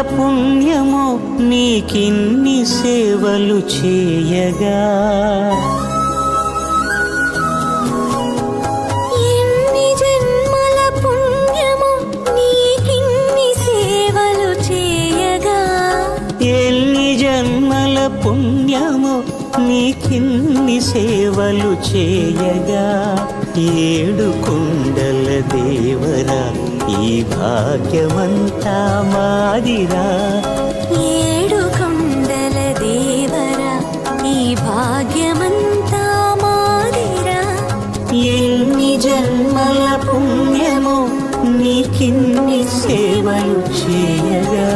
పుణ్యమో నీకిన్ని సేవలు చేయగా. ఎన్ని జన్మల పుణ్యమో నీకిన్ని సేవలు చేయగా. ఎన్ని జన్మల పుణ్యమో నీకిన్ని సేవలు చేయగా. ఏడు కొండల దేవరా ఈ భాగ్యమంతా మాదిరా. ఏడు కొండల దేవరా ఈ భాగ్యమంతా మాదిరా. ఎన్ని జన్మల పుణ్యమో నీకిన్ని సేవలు చేయగా.